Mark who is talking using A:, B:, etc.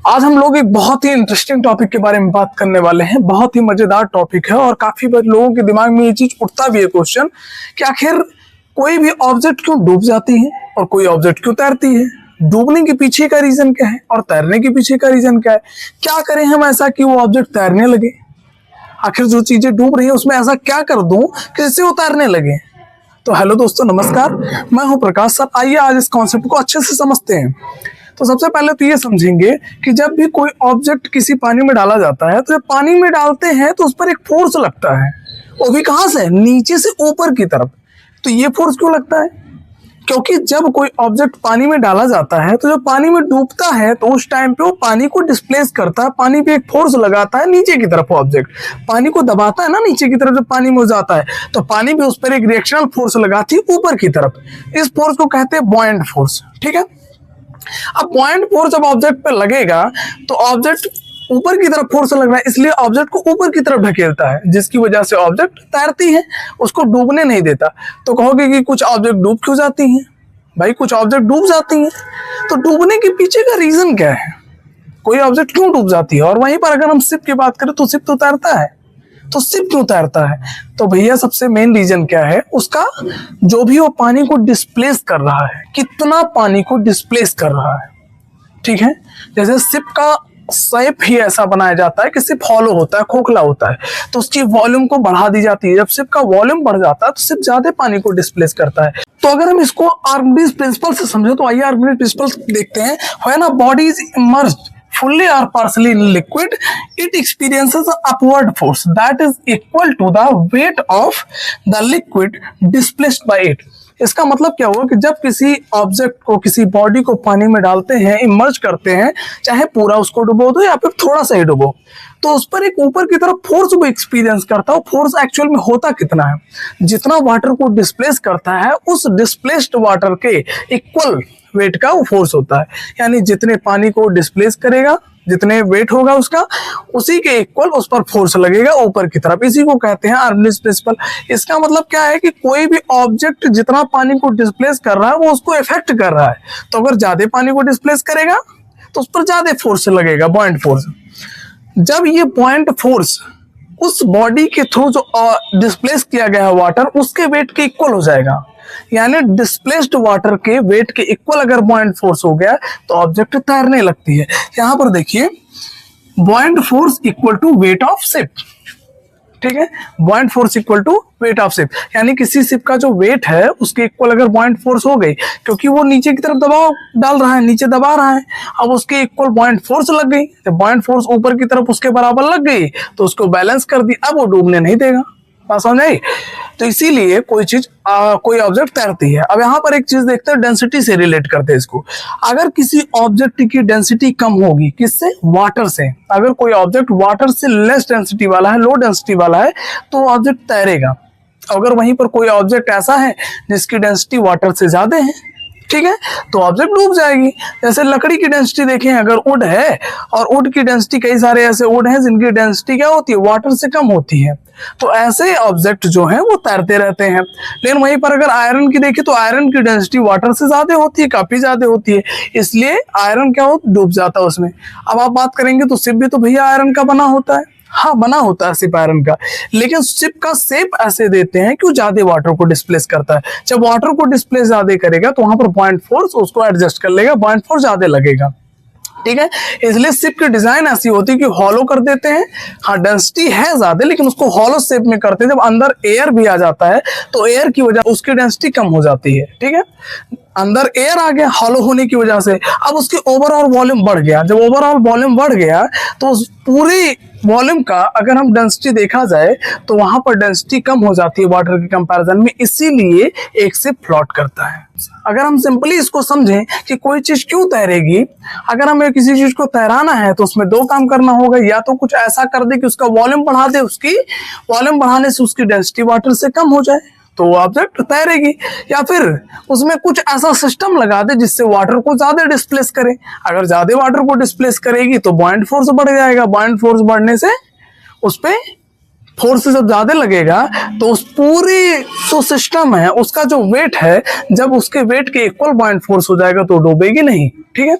A: आज हम लोग एक बहुत ही इंटरेस्टिंग टॉपिक के बारे में बात करने वाले हैं। बहुत ही मजेदार टॉपिक है और काफी बार लोगों के दिमाग में ये चीज उठता भी है क्वेश्चन कि आखिर कोई भी ऑब्जेक्ट क्यों डूब जाती है और कोई ऑब्जेक्ट क्यों तैरती है। डूबने के पीछे का रीजन क्या है और तैरने के पीछे का रीजन क्या है। क्या करें हम ऐसा कि वो ऑब्जेक्ट तैरने लगे। आखिर जो चीजें डूब रही है उसमें ऐसा क्या कर दूं कि जिससे वो तैरने लगे। तो हेलो दोस्तों, नमस्कार, मैं हूं प्रकाश सर। आइए आज इस कॉन्सेप्ट को अच्छे से समझते हैं। तो सबसे पहले तो ये समझेंगे कि जब भी कोई ऑब्जेक्ट किसी पानी में डाला जाता है तो जब पानी में डालते हैं तो उस पर एक फोर्स लगता है। वो भी कहाँ से? नीचे से ऊपर की तरफ। तो ये फोर्स क्यों लगता है? क्योंकि जब कोई ऑब्जेक्ट पानी में डाला जाता है तो जब पानी में डूबता है तो उस टाइम पे वो पानी को डिस्प्लेस करता है। पानी पे एक फोर्स लगाता है नीचे की तरफ। ऑब्जेक्ट पानी को दबाता है ना नीचे की तरफ। जब पानी में जाता है तो पानी भी उस पर एक रिएक्शनल फोर्स लगाती है ऊपर की तरफ। इस फोर्स को कहते हैं बॉयंट फोर्स। ठीक है। अब पॉइंट फोर्स जब ऑब्जेक्ट पे लगेगा तो ऑब्जेक्ट ऊपर की तरफ फोर्स लग रहा है, इसलिए ऑब्जेक्ट को ऊपर की तरफ ढकेलता है, जिसकी वजह से ऑब्जेक्ट तैरती है, उसको डूबने नहीं देता। तो कहोगे कि कुछ ऑब्जेक्ट डूब क्यों जाती हैं? भाई कुछ ऑब्जेक्ट डूब जाती हैं तो डूबने के पीछे का रीजन क्या है? कोई ऑब्जेक्ट क्यों डूब जाती है? और वहीं पर अगर हम शिप की बात करें तो शिप तो तैरता है। तो शिप क्यों तैरता है? तो भैया सबसे मेन रीजन क्या है उसका? जो भी वो पानी को डिस्प्लेस कर रहा है, कितना पानी को डिस्प्लेस कर रहा है। ठीक है। जैसे शिप का शेप ही ऐसा बनाया जाता है कि शिप हॉलो होता है, खोखला होता है, तो उसकी वॉल्यूम को बढ़ा दी जाती है। जब शिप का वॉल्यूम बढ़ जाता है तो शिप ज्यादा पानी को डिस्प्लेस करता है। तो अगर हम इसको आर्किमिडीज प्रिंसिपल से समझे तो आइए आर्किमिडीज प्रिंसिपल देखते हैं। When a body is emerged fully or partially in liquid, it experiences an upward force that is equal to the weight of the liquid displaced by it. इसका मतलब क्या हुआ कि जब किसी ऑब्जेक्ट को, किसी बॉडी को पानी में डालते हैं, इमर्ज करते हैं, चाहे पूरा उसको डुबो दो या फिर थोड़ा सा ही डुबो, तो उस पर एक ऊपर की तरफ फोर्स वो एक्सपीरियंस करता है। फोर्स एक्चुअल में होता कितना है? जितना वाटर को डिस्प्लेस करता है उस डिस्प्लेस्ड वाटर के इक्वल वेट का वो फोर्स होता है। यानी जितने पानी को डिस्प्लेस करेगा, जितने वेट होगा उसका, उसी के इक्वल उस पर फोर्स लगेगा ऊपर की तरफ। इसी को कहते हैं आर्किमिडीज प्रिंसिपल। इसका मतलब क्या है कि कोई भी ऑब्जेक्ट जितना पानी को डिस्प्लेस कर रहा है वो उसको इफेक्ट कर रहा है। तो अगर ज्यादा पानी को डिस्प्लेस करेगा तो उस पर ज्यादा फोर्स लगेगा, बॉयंट फोर्स। जब ये बॉयंट फोर्स उस बॉडी के थ्रू जो डिस्प्लेस किया गया है वाटर, उसके वेट के इक्वल हो जाएगा। यानी डिस्प्लेस्ड वाटर के वेट के इक्वल अगर बॉयंट फोर्स हो गया तो ऑब्जेक्ट तैरने लगती है। यहां पर देखिए, buoyant force equal to weight of ship. ठीक है। Buoyant force equal to weight of ship, यानी किसी शिप का जो वेट है उसके इक्वल अगर बॉयंट फोर्स हो गई, क्योंकि वो नीचे की तरफ दबाव डाल रहा है, नीचे दबा रहा है, अब उसके इक्वल बॉयंट फोर्स लग गई। जब बॉयंट फोर्स ऊपर की तरफ उसके बराबर लग गई तो उसको बैलेंस कर दी, अब वो डूबने नहीं देगा। बात समझ आई? तो इसीलिए कोई चीज कोई ऑब्जेक्ट तैरती है। अब यहाँ पर एक चीज देखते हैं, डेंसिटी से रिलेट करते हैं इसको। अगर किसी ऑब्जेक्ट की डेंसिटी कम होगी, किससे? वाटर से। अगर कोई ऑब्जेक्ट वाटर से लेस डेंसिटी वाला है, लो डेंसिटी वाला है, तो ऑब्जेक्ट तैरेगा। अगर वहीं पर कोई ऑब्जेक्ट ऐसा है जिसकी डेंसिटी वाटर से ज्यादा है, ठीक है, तो ऑब्जेक्ट डूब जाएगी। जैसे लकड़ी की डेंसिटी देखें, अगर वुड है और वुड की डेंसिटी, कई सारे ऐसे वुड हैं जिनकी डेंसिटी क्या होती है? वाटर से कम होती है, तो ऐसे ऑब्जेक्ट जो हैं वो तैरते रहते हैं। लेकिन वहीं पर अगर आयरन की देखें तो आयरन की डेंसिटी वाटर से ज्यादा होती है, काफी ज्यादा होती है, इसलिए आयरन क्या हो, डूब जाता है उसमें। अब आप बात करेंगे तो शिप भी तो भैया आयरन का बना होता है। हाँ, बना होता है शिप आयरन का, लेकिन शिप का शेप ऐसे देते हैं कि वो ज्यादा वाटर को डिस्प्लेस करता है। जब वाटर को डिस्प्लेस ज्यादा करेगा तो वहां पर बॉयंट फोर्स उसको एडजस्ट कर लेगा, बॉयंट फोर्स ज्यादा लगेगा। ठीक है। इसलिए शिप की डिजाइन ऐसी होती है कि हॉलो कर देते हैं। हाँ, डेंसिटी है ज्यादा लेकिन उसको हॉलो शेप में करते हैं। जब अंदर एयर भी आ जाता है तो एयर की वजह उसकी डेंसिटी कम हो जाती है। ठीक है। अंदर एयर आ गया हॉलो होने की वजह से, अब उसकी ओवरऑल वॉल्यूम बढ़ गया। जब ओवरऑल वॉल्यूम बढ़ गया तो उस पूरी वॉल्यूम का अगर हम डेंसिटी देखा जाए तो वहां पर डेंसिटी कम हो जाती है वाटर के कंपैरिजन में, इसीलिए एक शिप फ्लोट करता है। अगर हम सिंपली इसको समझें कि कोई चीज क्यों तैरेगी, अगर हमें किसी चीज को तैराना है तो उसमें दो काम करना होगा। या तो कुछ ऐसा कर दे कि उसका वॉल्यूम बढ़ा दे, उसकी वॉल्यूम बढ़ाने से उसकी डेंसिटी वाटर से कम हो जाए तो ऑब्जेक्ट तैरेगी, या फिर उसमें कुछ ऐसा सिस्टम लगा दे जिससे वाटर को ज्यादा डिस्प्लेस करे। अगर ज्यादा वाटर को डिस्प्लेस करेगी तो बॉयंट फोर्स बढ़ जाएगा। बॉयंट फोर्स बढ़ने से उस पे फोर्स जब ज्यादा लगेगा तो उस पूरी जो सिस्टम है उसका जो वेट है, जब उसके वेट के इक्वल बॉयंट फोर्स हो जाएगा तो डूबेगी नहीं। ठीक है।